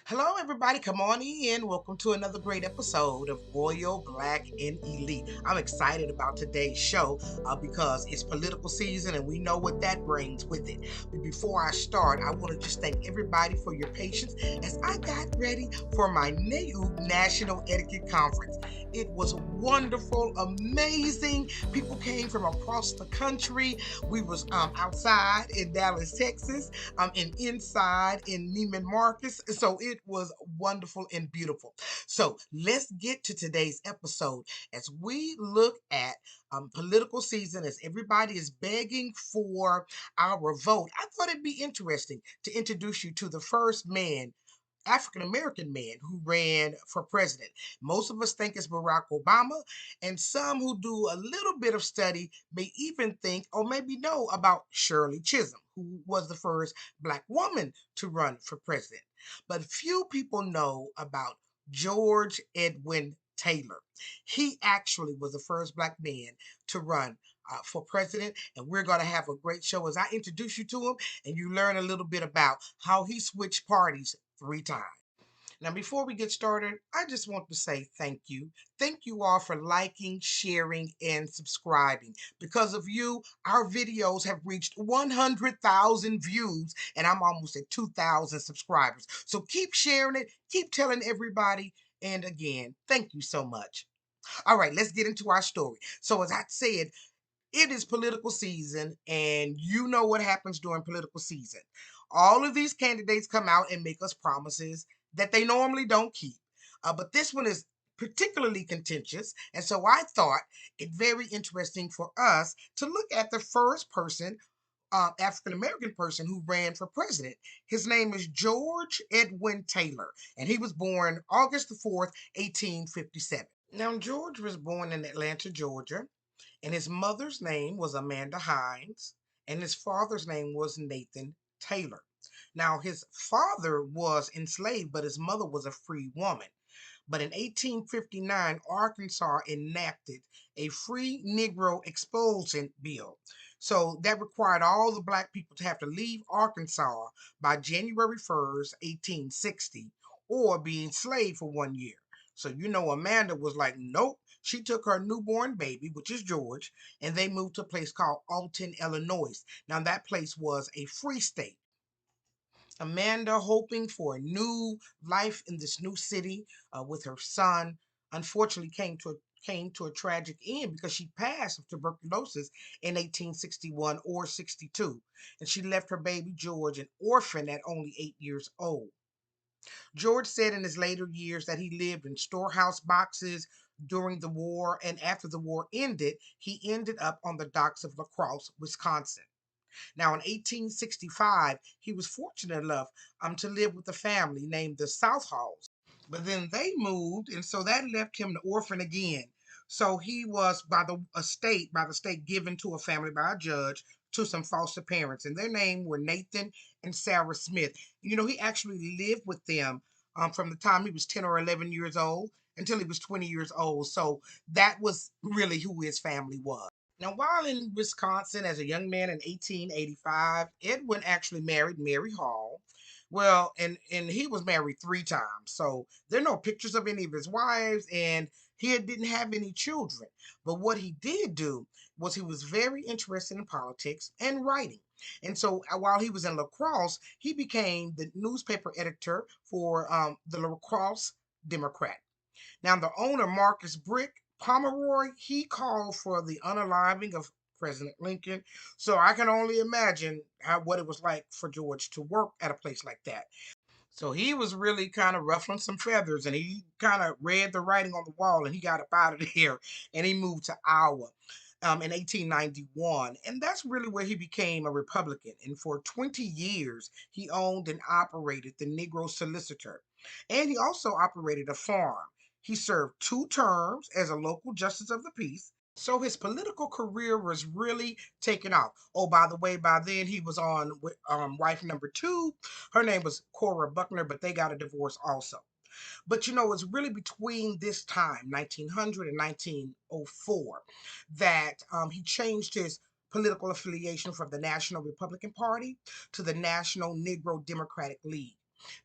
Hello, everybody. Come on in. Welcome to another great episode of Royal Black and Elite. I'm excited about today's show because it's political season and we know what that brings with it. But before I start, I want to just thank everybody for your patience as I got ready for my new National Etiquette Conference. It was wonderful, amazing. People came from across the country. We was outside in Dallas, Texas, and inside in Neiman Marcus. So it was wonderful and beautiful. So let's get to today's episode as we look at political season as everybody is begging for our vote. I thought it'd be interesting to introduce you to the first man, African American man who ran for president. Most of us think it's Barack Obama, and some who do a little bit of study may even think or maybe know about Shirley Chisholm, who was the first Black woman to run for president. But few people know about George Edwin Taylor. He actually was the first Black man to run for president, and we're going to have a great show as I introduce you to him and you learn a little bit about how he switched parties 3 times. Now, before we get started, I just want to say thank you. Thank you all for liking, sharing, and subscribing. Because of you, our videos have reached 100,000 views, and I'm almost at 2,000 subscribers. So keep sharing it, keep telling everybody. And again, thank you so much. All right, let's get into our story. So, as I said, it is political season, and you know what happens during political season. All of these candidates come out and make us promises that they normally don't keep. But this one is particularly contentious, and so I thought it very interesting for us to look at the first person, African American person who ran for president. His name is George Edwin Taylor, and he was born August the 4th, 1857. Now, George was born in Atlanta, Georgia, and his mother's name was Amanda Hines, and his father's name was Nathan Taylor. Now, his father was enslaved, but his mother was a free woman. But in 1859, Arkansas enacted a free Negro expulsion bill. So that required all the black people to have to leave Arkansas by January 1st, 1860, or be enslaved for 1 year. So Amanda was like, nope. She took her newborn baby, which is George, and they moved to a place called Alton, Illinois. Now that place was a free state. Amanda, hoping for a new life in this new city with her son, unfortunately came to a tragic end because she passed of tuberculosis in 1861 or 62, and she left her baby George an orphan at only 8 years old. George said in his later years that he lived in storehouse boxes during the war, and after the war ended, he ended up on the docks of La Crosse, Wisconsin. Now, in 1865, he was fortunate enough to live with a family named the Southalls. But then they moved, and so that left him the orphan again. So he was by the state given to a family by a judge to some foster parents, and their name were Nathan and Sarah Smith. He actually lived with them from the time he was 10 or 11 years old until he was 20 years old. So that was really who his family was. Now, while in Wisconsin as a young man in 1885, Edwin actually married Mary Hall. Well, and he was married 3 times, so there are no pictures of any of his wives, and he didn't have any children. But what he did do was he was very interested in politics and writing. And so while he was in La Crosse, he became the newspaper editor for the La Crosse Democrat. Now, the owner, Marcus Brick Pomeroy, he called for the unaliving of President Lincoln. So I can only imagine what it was like for George to work at a place like that. So he was really kind of ruffling some feathers, and he kind of read the writing on the wall, and he got up out of there and he moved to Iowa in 1891. And that's really where he became a Republican. And for 20 years, he owned and operated the Negro Solicitor. And he also operated a farm. He served 2 terms as a local justice of the peace. So his political career was really taking off. Oh, by the way, by then he was on with wife number 2. Her name was Cora Buckner, but they got a divorce also. But it's really between this time, 1900 and 1904, that he changed his political affiliation from the National Republican Party to the National Negro Democratic League.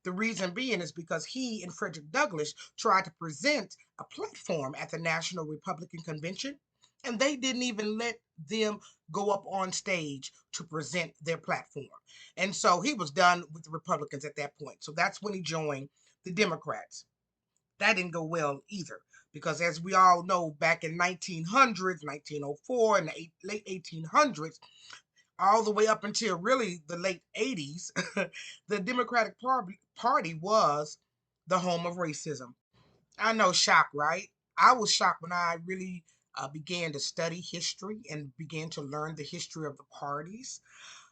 The reason being is because he and Frederick Douglass tried to present a platform at the National Republican Convention, and they didn't even let them go up on stage to present their platform. And so he was done with the Republicans at that point. So that's when he joined the Democrats. That didn't go well either, because as we all know, back in 1900s, 1904, and the late 1800s, all the way up until really the late 80s, the Democratic Party was the home of racism. I know, shock, right? I was shocked when I really began to study history and began to learn the history of the parties.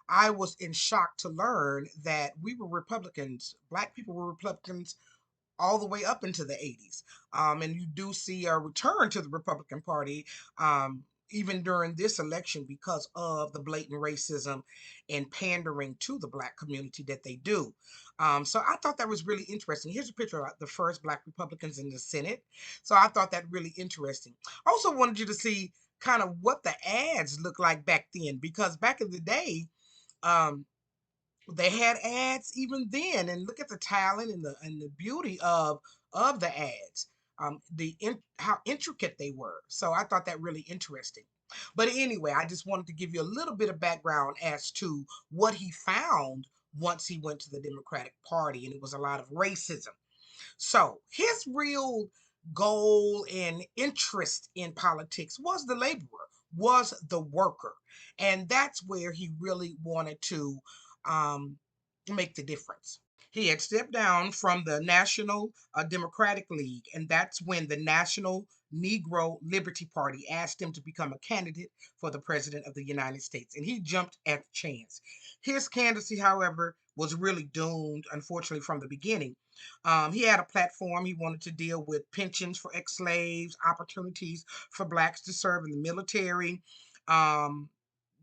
I was in shock to learn that we were Republicans, Black people were Republicans all the way up into the 80s. And you do see a return to the Republican Party even during this election because of the blatant racism and pandering to the Black community that they do. So I thought that was really interesting. Here's a picture of the first Black Republicans in the Senate. So I thought that really interesting. I also wanted you to see kind of what the ads looked like back then, because back in the day, um, they had ads even then, and look at the talent and the beauty of the ads, how intricate they were. So I thought that really interesting. But anyway, I just wanted to give you a little bit of background as to what he found once he went to the Democratic Party, and it was a lot of racism. So his real goal and interest in politics was the laborer, was the worker. And that's where he really wanted to um, make the difference. He had stepped down from the National Democratic League, and that's when the National Negro Liberty Party asked him to become a candidate for the president of the United States, and he jumped at the chance. His candidacy, however, was really doomed, unfortunately, from the beginning. He had a platform. He wanted to deal with pensions for ex-slaves, opportunities for Blacks to serve in the military, um,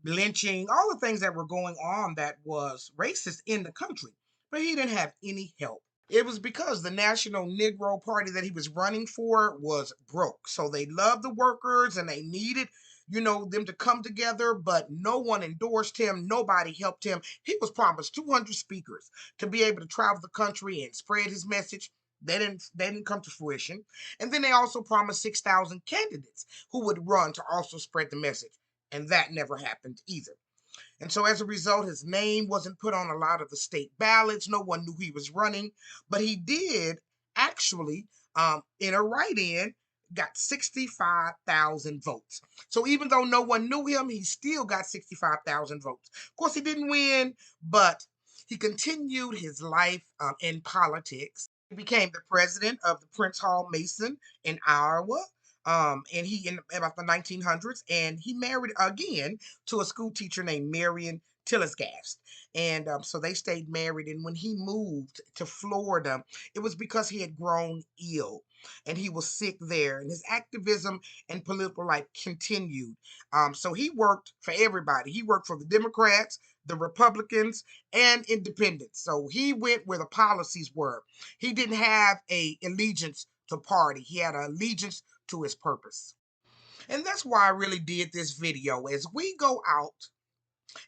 lynching, all the things that were going on that was racist in the country. But he didn't have any help. It was because the National Negro Party that he was running for was broke. So they loved the workers and they needed, them to come together, but no one endorsed him. Nobody helped him. He was promised 200 speakers to be able to travel the country and spread his message. They didn't come to fruition. And then they also promised 6,000 candidates who would run to also spread the message. And that never happened either. And so as a result, his name wasn't put on a lot of the state ballots. No one knew he was running, but he did actually, in a write-in, got 65,000 votes. So even though no one knew him, he still got 65,000 votes. Of course, he didn't win, but he continued his life in politics. He became the president of the Prince Hall Mason in Iowa. And he in about the 1900s, and he married again to a school teacher named Marion Tillisgast. And so they stayed married. And when he moved to Florida, it was because he had grown ill and he was sick there. And his activism and political life continued. So he worked for everybody. He worked for the Democrats, the Republicans, and independents. So he went where the policies were. He didn't have a allegiance to party. He had an allegiance to his purpose. And that's why I really did this video. As we go out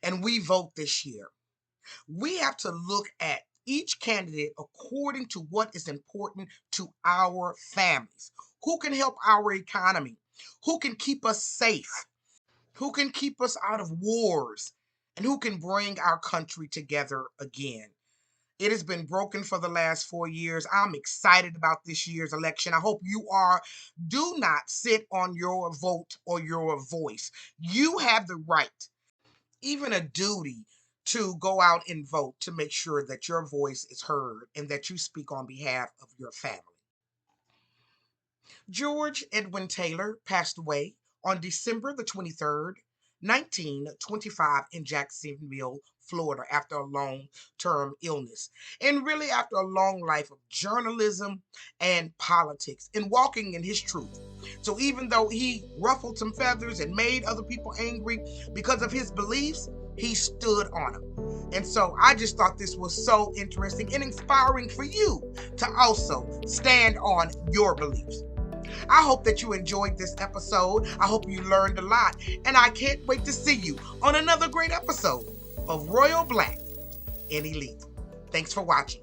and we vote this year, we have to look at each candidate according to what is important to our families. Who can help our economy? Who can keep us safe? Who can keep us out of wars? And who can bring our country together again? It has been broken for the last 4 years. I'm excited about this year's election. I hope you are. Do not sit on your vote or your voice. You have the right, even a duty, to go out and vote to make sure that your voice is heard and that you speak on behalf of your family. George Edwin Taylor passed away on December the 23rd, 1925 in Jacksonville, Florida, after a long-term illness. And really after a long life of journalism and politics and walking in his truth. So even though he ruffled some feathers and made other people angry because of his beliefs, he stood on them. And so I just thought this was so interesting and inspiring for you to also stand on your beliefs. I hope that you enjoyed this episode. I hope you learned a lot. And I can't wait to see you on another great episode of Royal Black and Elite. Thanks for watching.